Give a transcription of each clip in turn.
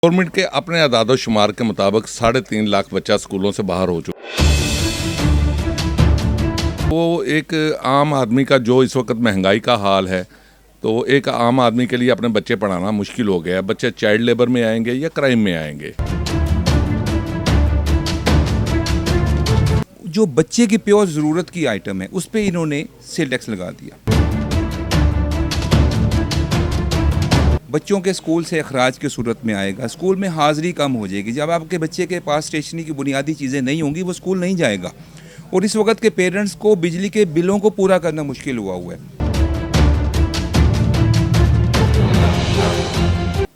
Government के अपने अदाद व शुमार के मुताबिक 3.5 लाख बच्चा स्कूलों से बाहर हो चुका। वो एक आम आदमी का जो इस वक्त महंगाई का हाल है, तो एक आम आदमी के लिए अपने बच्चे पढ़ाना मुश्किल हो गया है। बच्चे चाइल्ड लेबर में आएंगे या क्राइम में आएंगे। जो बच्चे की प्योर ज़रूरत की आइटम है उस पर इन्होंने सेल टैक्स लगा दिया। बच्चों के स्कूल से अखराज की सूरत में आएगा, स्कूल में हाज़िरी कम हो जाएगी। जब आपके बच्चे के पास स्टेशनरी की बुनियादी चीज़ें नहीं होंगी वो स्कूल नहीं जाएगा। और इस वक्त के पेरेंट्स को बिजली के बिलों को पूरा करना मुश्किल हुआ है।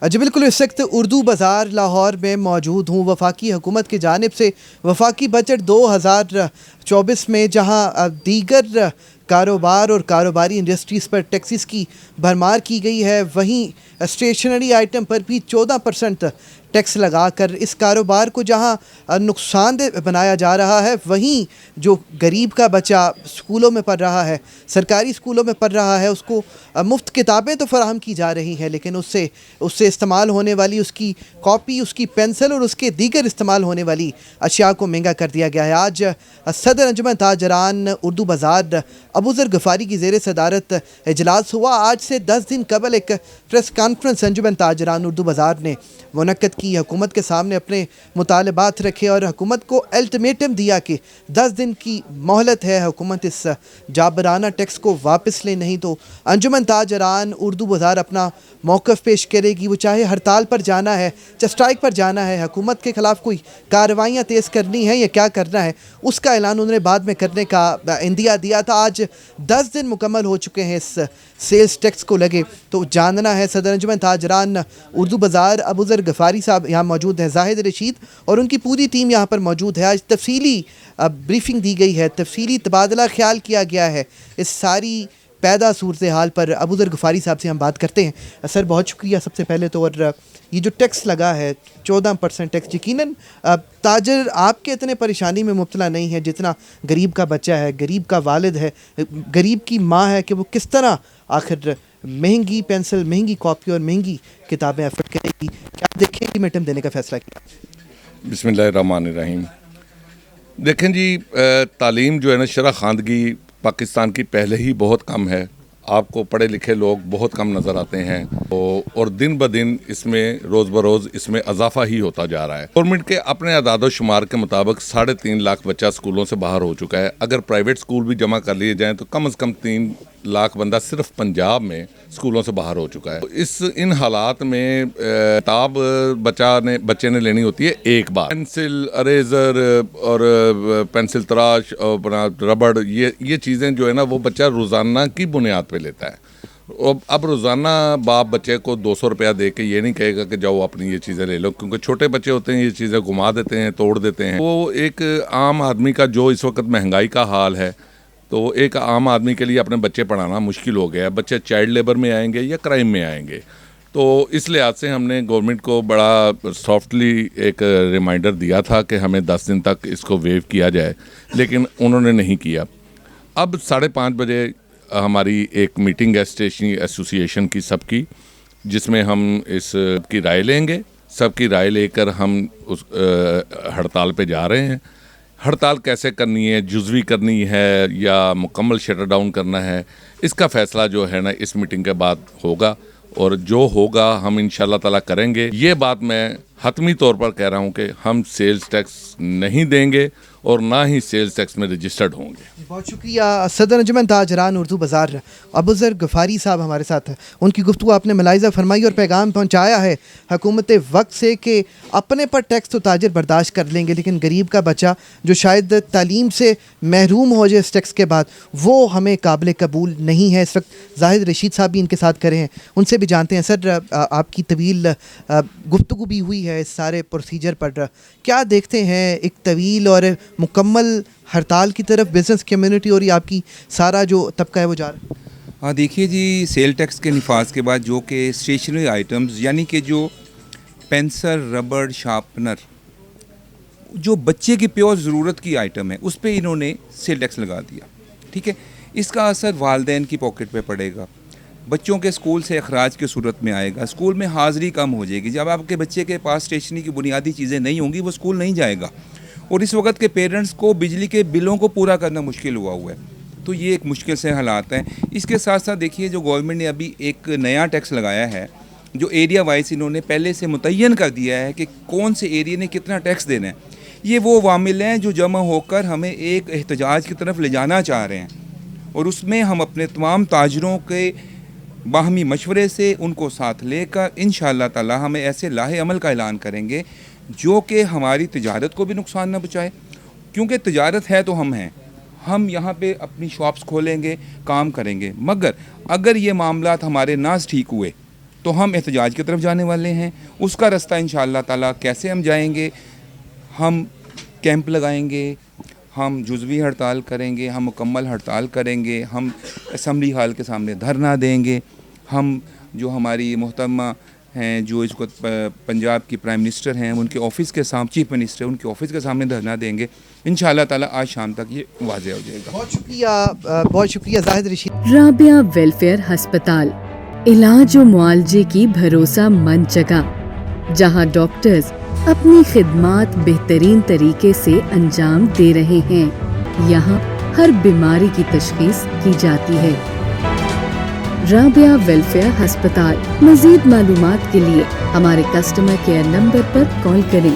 जी बिल्कुल, इस वक्त उर्दू बाज़ार लाहौर में मौजूद हूँ। वफाकी हुकूमत की जानिब से वफाकी बजट 2024 में जहाँ दीगर कारोबार और कारोबारी इंडस्ट्रीज़ पर टैक्सेस की भरमार की गई है, वहीं स्टेशनरी आइटम पर भी 14% टैक्स लगाकर इस कारोबार को जहां नुकसानदेह बनाया जा रहा है, वहीं जो गरीब का बच्चा स्कूलों में पढ़ रहा है, सरकारी स्कूलों में पढ़ रहा है, उसको मुफ्त किताबें तो फराहम की जा रही हैं, लेकिन उससे इस्तेमाल होने वाली उसकी कॉपी, उसकी पेंसिल और उसके दीगर इस्तेमाल होने वाली अशिया को महंगा कर दिया गया है। आज सदर अंजुमन ताजरान उर्दू बाज़ार अबूज़र गफ़ारी की ज़ेर सदारत इजलास हुआ। आज से 10 दिन कबल एक प्रेस कॉन्फ्रेंस अंजुमन ताजरान उर्दू बाज़ार ने मुनक्कद की। हुकूमत के सामने अपने मुतालबात रखे और हुकूमत को अल्टीमेटम दिया कि 10 दिन की मोहलत है, हुकूमत इस जाबराना टैक्स को वापस ले, नहीं तो अंजुमन ताजरान उर्दू बाज़ार अपना मौक़िफ़ पेश करेगी। वो चाहे हड़ताल पर जाना है, चाहे स्ट्राइक पर जाना है, हुकूमत के ख़िलाफ़ कोई कार्रवाइयाँ तेज़ करनी है या क्या करना है, उसका ऐलान उन्होंने बाद में करने का इंदिया दिया था। आज 10 दिन मुकम्मल हो चुके हैं इस सेल्स टैक्स को लगे। तो जानना है, सदर अंजुमन ताजरान उर्दू बाज़ार अबूज़र गफ़ारी साहब यहाँ मौजूद हैं, जाहिद रशीद और उनकी पूरी टीम यहाँ पर मौजूद है। आज तफसीली ब्रीफिंग दी गई है, तफसीली तबादला ख्याल किया गया है इस सारी पैदा सूरत हाल पर। अबूज़र गफ़ारी साहब से हम बात करते हैं। सर बहुत शुक्रिया सबसे पहले तो। और ये जो टैक्स लगा है 14% टैक्स, यकीनन ताजर आपके इतने परेशानी में मुब्तला नहीं है जितना गरीब का बच्चा है, गरीब का वालिद है, गरीब की माँ है कि वो किस तरह आखिर महंगी पेंसिल, महंगी कॉपी और महंगी किताबें एफर्ट करेगी। क्या देखें अल्टीमेटम देने का फैसला किया? बिस्मिल्लाहिर्रहमानिर्रहीम। देखें जी, तालीम जो है ना, शरह ख़वानदगी पाकिस्तान की पहले ही बहुत कम है। आपको पढ़े लिखे लोग बहुत कम नज़र आते हैं और दिन ब दिन इसमें रोज़ बरोज़ इसमें इजाफा ही होता जा रहा है। गवर्नमेंट के अपने अदाद व शुमार के मुताबिक 3.5 लाख बच्चा स्कूलों से बाहर हो चुका है। अगर प्राइवेट स्कूल भी जमा कर लिए जाएँ तो कम से कम 3 लाख बंदा सिर्फ पंजाब में स्कूलों से बाहर हो चुका है। इन हालात में किताब बच्चे ने लेनी होती है एक बार। पेंसिल, अरेजर और पेंसिल तराश और रबड़, ये चीज़ें जो है ना, वो बच्चा रोज़ाना की बुनियाद पे लेता है। अब रोज़ाना बाप बच्चे को 200 रुपया दे के ये नहीं कहेगा कि जाओ अपनी ये चीज़ें ले लो, क्योंकि छोटे बच्चे होते हैं, ये चीज़ें घुमा देते हैं, तोड़ देते हैं। वो एक आम आदमी का जो इस वक्त महंगाई का हाल है, तो एक आम आदमी के लिए अपने बच्चे पढ़ाना मुश्किल हो गया है। बच्चे चाइल्ड लेबर में आएंगे या क्राइम में आएंगे। तो इस लिहाज से हमने गवर्नमेंट को बड़ा सॉफ्टली एक रिमाइंडर दिया था कि हमें 10 दिन तक इसको वेव किया जाए, लेकिन उन्होंने नहीं किया। अब 5:30 बजे हमारी एक मीटिंग है स्टेशनरी एसोसिएशन की सबकी, जिसमें हम इस की राय लेंगे। सबकी राय लेकर हम उस हड़ताल पे जा रहे हैं। हड़ताल कैसे करनी है, जुज़वी करनी है या मुकम्मल शटर डाउन करना है, इसका फ़ैसला जो है ना इस मीटिंग के बाद होगा। और जो होगा हम इंशाल्लाह ताला करेंगे। ये बात मैं हतमी तौर पर कह रहा हूँ कि हम सेल्स टैक्स नहीं देंगे और ना ही सेल्स टैक्स में रजिस्टर्ड होंगे। बहुत शुक्रिया। सदर अंजुमन ताजरान उर्दू बाज़ार अबूज़र गफ़ारी साहब हमारे साथ हैं। उनकी गुफ्तगू आपने मुलाहिज़ा फरमाई और पैगाम पहुँचाया है हुकूमत वक्त से कि अपने पर टैक्स तो ताजर बर्दाश्त कर लेंगे, लेकिन गरीब का बच्चा जो शायद तालीम से महरूम हो जाए इस टैक्स के बाद, वो हमें काबिल कबूल नहीं है। इस वक्त जाहिद रशीद साहब भी इनके साथ करे हैं, उनसे भी जानते हैं। सर आपकी तवील गुफ्तगू भी हुई है इस सारे प्रोसीजर पर, क्या देखते हैं एक तवील और मुकम्मल हड़ताल की तरफ बिज़नेस कम्युनिटी और ये आपकी सारा जो तबका है वो जा रहा है? हाँ देखिए जी, सेल टैक्स के निफाज के बाद जो कि स्टेशनरी आइटम्स यानी कि जो पेंसिल, रबड़, शार्पनर, जो बच्चे की प्योर ज़रूरत की आइटम है उस पर इन्होंने सेल टैक्स लगा दिया। ठीक है, इसका असर वालदैन की पॉकेट पे पड़ेगा। بچوں کے اسکول سے اخراج کی صورت میں آئے گا، اسکول میں حاضری کم ہو جائے گی. جب آپ کے بچے کے پاس اسٹیشنری کی بنیادی چیزیں نہیں ہوں گی وہ اسکول نہیں جائے گا. اور اس وقت کے پیرنٹس کو بجلی کے بلوں کو پورا کرنا مشکل ہوا ہے. تو یہ ایک مشکل سے حالات ہیں. اس کے ساتھ ساتھ دیکھیے جو گورنمنٹ نے ابھی ایک نیا ٹیکس لگایا ہے جو ایریا وائز انہوں نے پہلے سے متعین کر دیا ہے کہ کون سے ایریا نے کتنا ٹیکس دینا ہے. یہ وہ عوامل ہیں جو جمع ہو کر ہمیں ایک احتجاج کی طرف لے جانا چاہ رہے ہیں. اور اس میں ہم اپنے تمام تاجروں کے باہمی مشورے سے ان کو ساتھ لے کر انشاءاللہ تعالی ہمیں ایسے لاہے عمل کا اعلان کریں گے جو کہ ہماری تجارت کو بھی نقصان نہ پہنچائے. کیونکہ تجارت ہے تو ہم ہیں، ہم یہاں پہ اپنی شاپس کھولیں گے، کام کریں گے. مگر اگر یہ معاملات ہمارے ناز ٹھیک ہوئے تو ہم احتجاج کی طرف جانے والے ہیں. اس کا رستہ انشاءاللہ تعالی کیسے ہم جائیں گے؟ ہم کیمپ لگائیں گے، ہم جزوی ہڑتال کریں گے، ہم مکمل ہڑتال کریں گے، ہم اسمبلی ہال کے سامنے دھرنا دیں گے. ہم جو ہماری محترمہ ہیں جو اس کو پنجاب کی پرائم منسٹر ہیں ان کے آفس کے سامنے، چیف منسٹر ان کے آفس کے سامنے دھرنا دیں گے. انشاءاللہ تعالی آج شام تک یہ واضح ہو جائے گا. بہت شکریہ زاہد رشید. رابعہ ویلفیئر ہسپتال، علاج و معالجے کی بھروسہ مند جگہ جہاں ڈاکٹرز اپنی خدمات بہترین طریقے سے انجام دے رہے ہیں. یہاں ہر بیماری کی تشخیص کی جاتی ہے. رابعہ ویلفیئر ہسپتال. مزید معلومات کے لیے ہمارے کسٹمر کیئر نمبر پر کال کریں.